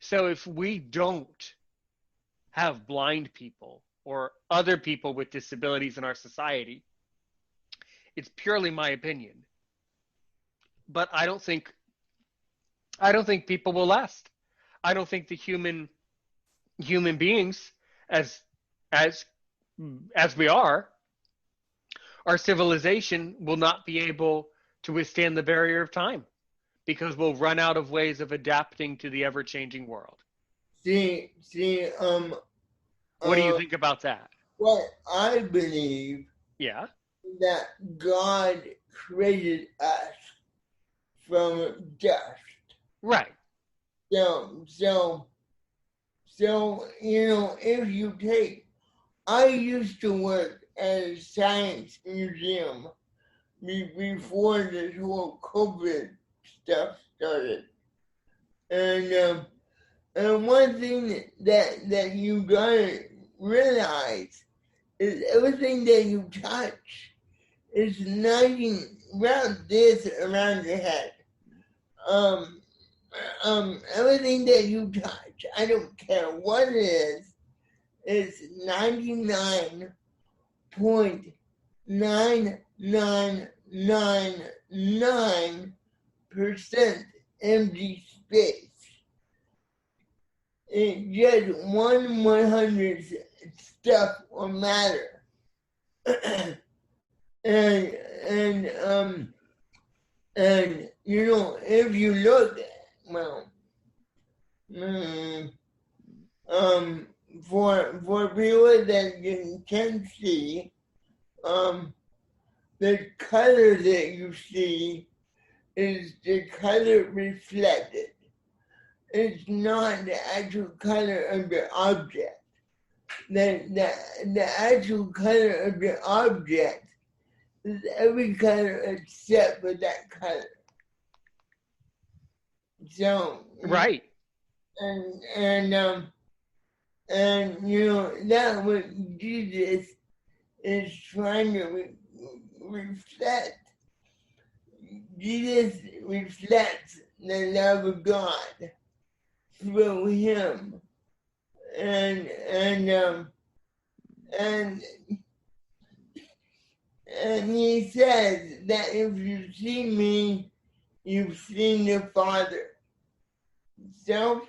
So if we don't have blind people or other people with disabilities in our society, it's purely my opinion, but I don't think people will last. I don't think the human beings, as as as we are, our civilization will not be able to withstand the barrier of time because we'll run out of ways of adapting to the ever-changing world. See, What do you uh, think about that? what I believe Yeah. that God created us from dust. Right. So, so, if you take, I used to work at a science museum before this whole COVID stuff started, and one thing that you gotta realize is everything that you touch is nothing around this around your head. Um, Everything that you touch, I don't care what it is 99.9999% empty space. It's just 1/100 stuff or matter. and and and if you look, well, mm, um for people that you can see, um the color that you see is the color reflected. It's not the actual color of the object. The actual color of the object is every color except for that color. So, Right. and that what Jesus is trying to reflect. Jesus reflects the love of God through him, and and he says that if you see me, you've seen the Father. So,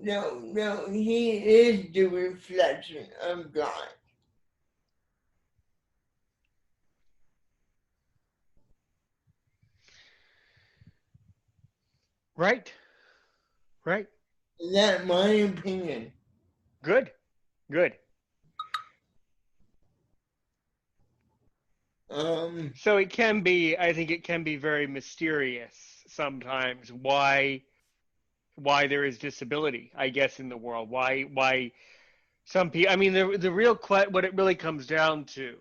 no, he is the reflection of God. Right. Right. That's my opinion. Good. Good. Um, So I think it can be very mysterious sometimes why there is disability, I guess, in the world. Why some people, I mean, the real what it really comes down to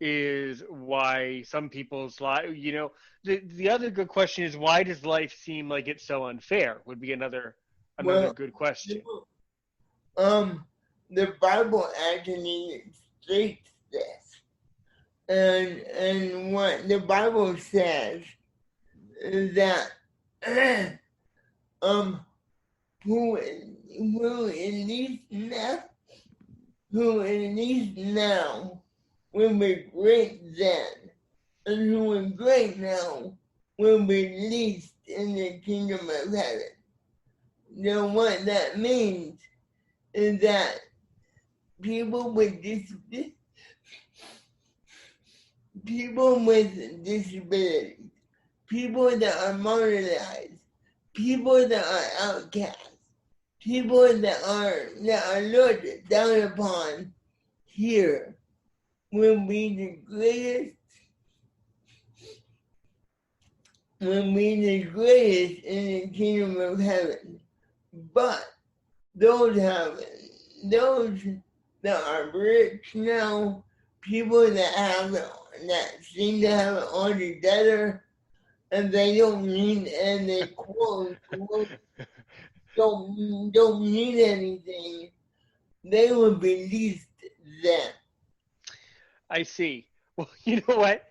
is why some people's life, the other good question is, why does life seem like it's so unfair, would be another well, good question. um, the Bible actually states this, and what the Bible says is that um, who who at least now who at least now will be great then, and who is great now will be least in the kingdom of heaven. Now, what that means is that people with people with disabilities, people that are marginalized, people that are outcast, people that are looked down upon here will be the greatest in the kingdom of heaven. But those have those that are rich now, people that seem to have it all together, and they don't need, and they quote unquote don't need anything. They will be least then. I see. Well, you know what?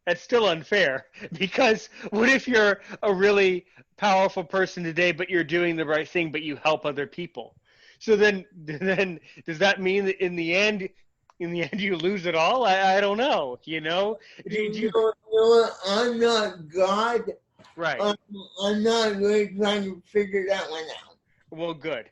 That's still unfair because what if you're a really powerful person today, but you're doing the right thing, but you help other people? So then does that mean that in the end you lose it all? I don't know. You know? Do you, You know what? I'm not God. right. I'm, I'm not really trying to figure that one out. Well, good.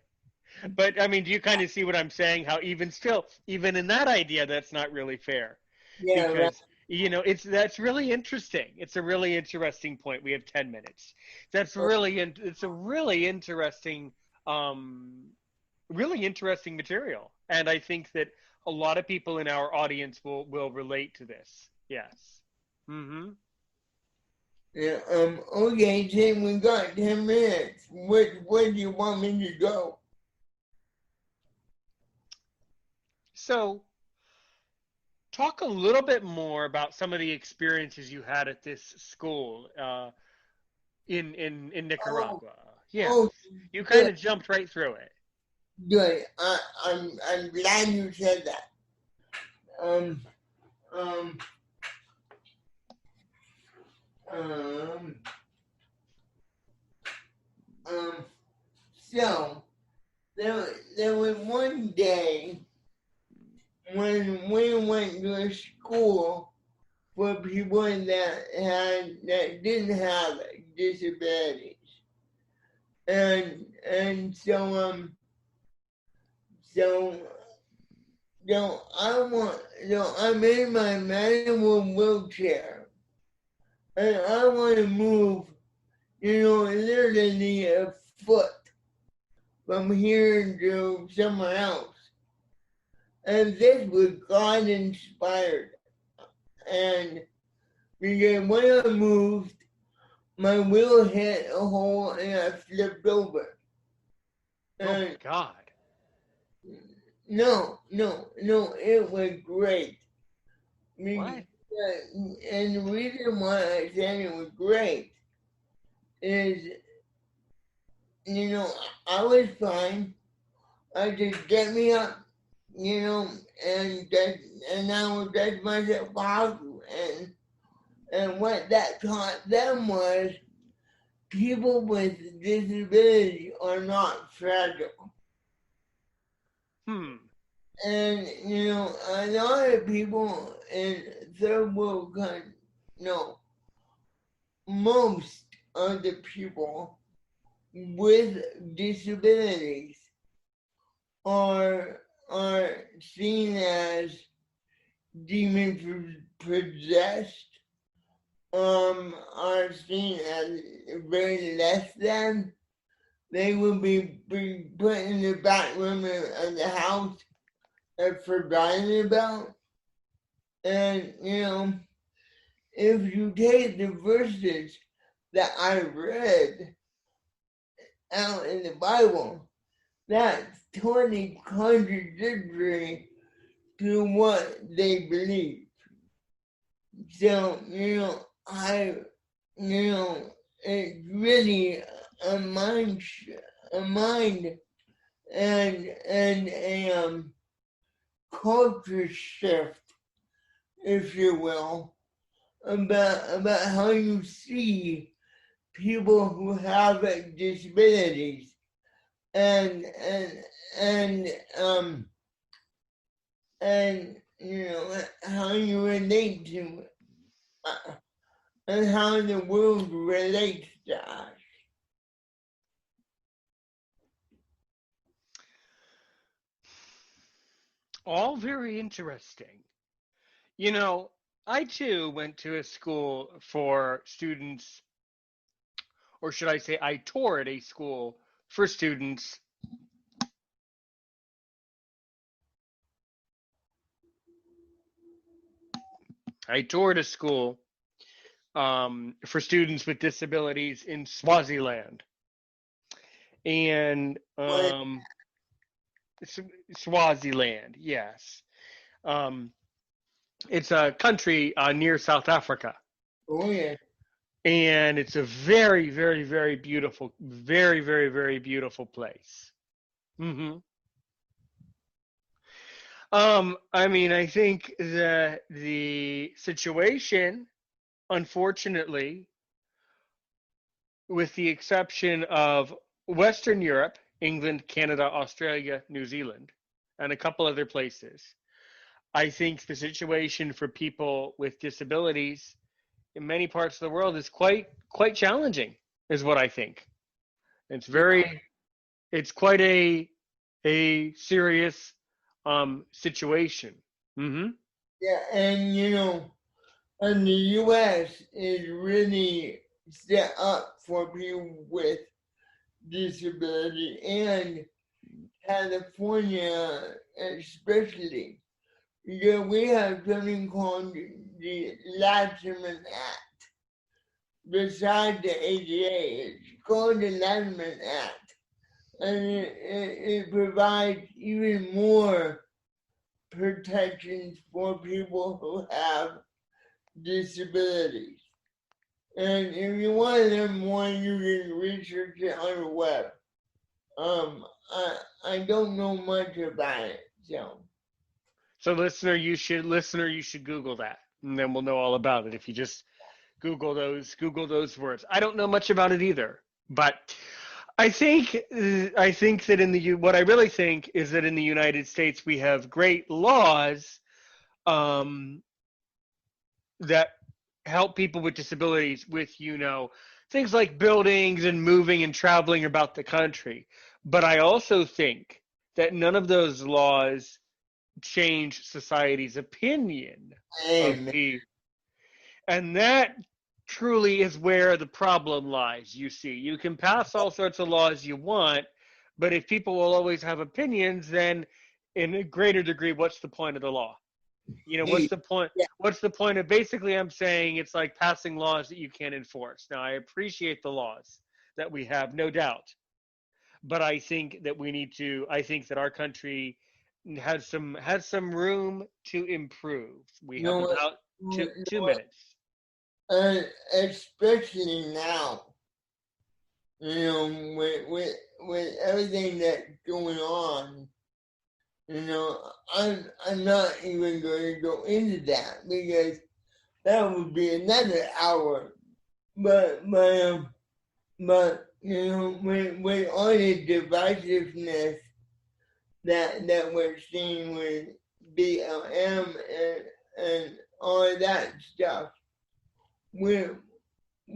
But I mean, do you kind of see what I'm saying? How even still, even in that idea, that's not really fair Yeah, right. because it's that's really interesting. It's a really interesting point. We have 10 minutes. That's really it's a um really interesting material, and I think that a lot of people in our audience will relate to this. Yes. Mm-hmm. Yeah, okay, Tim, we got 10 minutes. Where do you want me to go? So talk a little bit more about some of the experiences you had at this school. In Oh, Nicaragua. Yes, oh, you kind good, of jumped right through it. good. I'm glad you said that. Um, um, um, um, so, there was one day when we went to a school for people that didn't have disabilities. And so I'm in my manual wheelchair and I want to move, literally a foot from here to somewhere else. And this was God inspired. And because when I moved, my wheel hit a hole and I flipped over. Oh my And God. no, it was great. What? And the reason why I said it was great is, you know, I was fine. I just get me up, and I would get myself out. And what that taught them was people with disability are not fragile. Hmm. And, a lot of people in third world countries, no, most of the people with disabilities are are seen as demon possessed, are seen as very less than. They will be put in the back room of the house and forgotten about. And if you take the verses that I read out in the Bible, that's totally contradictory to what they believe. So, it's really a a mind and a culture shift, if you will, about how you see people who have disabilities and and and um and how you relate to uh, and how the world relates to us. All very interesting. You know, I too went to a school for students, or should I say, I toured a school for students. I toured a school for students with disabilities in Swaziland. And But Swaziland, yes. Um, it's a country near South Africa, oh yeah, and it's a very, very, very beautiful, very, very, very beautiful place. Hmm. I mean, I think that the situation. unfortunately, with the exception of Western Europe, England, Canada, Australia, New Zealand, and a couple other places, I think the situation for people with disabilities in many parts of the world is quite challenging, is what I think. It's Yeah, very it's quite a serious situation. Hmm. yeah, and and the U.S. is really set up for people with disability, and California especially, because we have something called the Latchman Act. Besides the ADA, it's called the Latchman Act, and it provides even more protections for people who have disabilities. And if you want to learn more, you can research it on the web. Um, I don't know much about it, so So listener, you should Google that, and then we'll know all about it if you just Google those words. I don't know much about it either, but I think that what I really think is that in the United States we have great laws um, that help people with disabilities with things like buildings and moving and traveling about the country. But I also think that none of those laws change society's opinion of amen. people. And that truly is where the problem lies, you see. You can pass all sorts of laws you want, but if people will always have opinions, then in a greater degree, what's the point of the law? What's the point? Yeah, What's the point of basically I'm saying it's like passing laws that you can't enforce. Now, I appreciate the laws that we have, no doubt. But I think that our country has some room to improve. We you have know what? about You two know what? minutes. Especially now, with everything that's going on, I'm not even going to go into that because that would be another hour. But with all the divisiveness that we're seeing with BLM and all that stuff, we're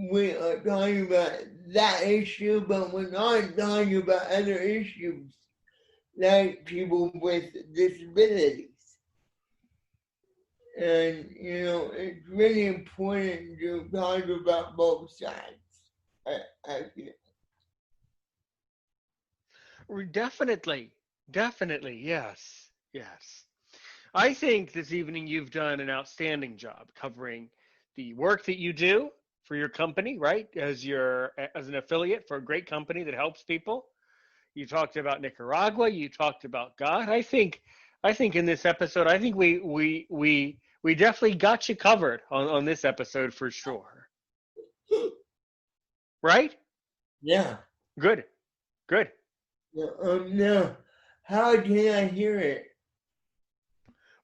we are talking about that issue, but we're not talking about other issues like people with disabilities. And it's really important to talk about both sides. I feel. Definitely, definitely, yes, yes. I think this evening you've done an outstanding job covering the work that you do for your company, right? As an affiliate for a great company that helps people. You talked about Nicaragua. You talked about God. I think in this episode, I think we definitely got you covered on this episode for sure. Right? Yeah. Good. Good. Yeah. Now, how can I hear it?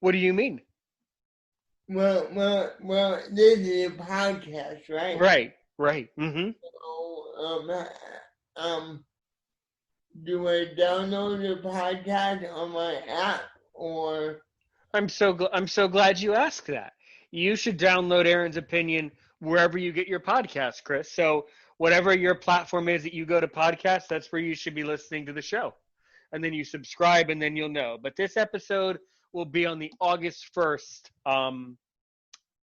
What do you mean? Well. This is a podcast, right? Right. Right. Mm-hmm. So, do I download the podcast on my app or? I'm so glad you asked that. You should download Aaron's Opinion wherever you get your podcast, Chris. So whatever your platform is that you go to podcast, that's where you should be listening to the show. And then you subscribe, and then you'll know. But this episode will be on the August 1st,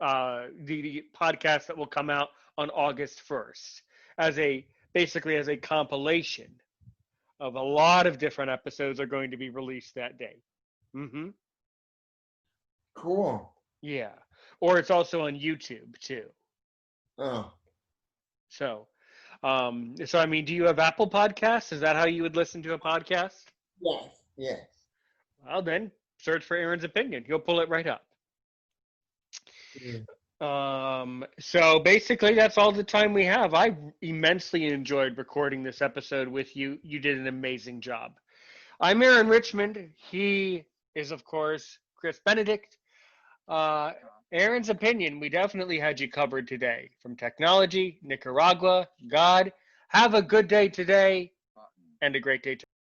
the podcast that will come out on August 1st as basically as a compilation of a lot of different episodes are going to be released that day. Mm-hmm. Cool. Yeah. Or it's also on YouTube too. Oh, So I mean, do you have Apple Podcasts? Is that how you would listen to a podcast? yes, yes. Well, then search for Aaron's Opinion. You'll pull it right up. Yeah. So basically, that's all the time we have. I immensely enjoyed recording this episode with you. You did an amazing job. I'm Aaron Richmond. He is, of course, Chris Benedict. Uh, Aaron's opinion, we definitely had you covered today. From technology, Nicaragua, God. Have a good day today and a great day tomorrow.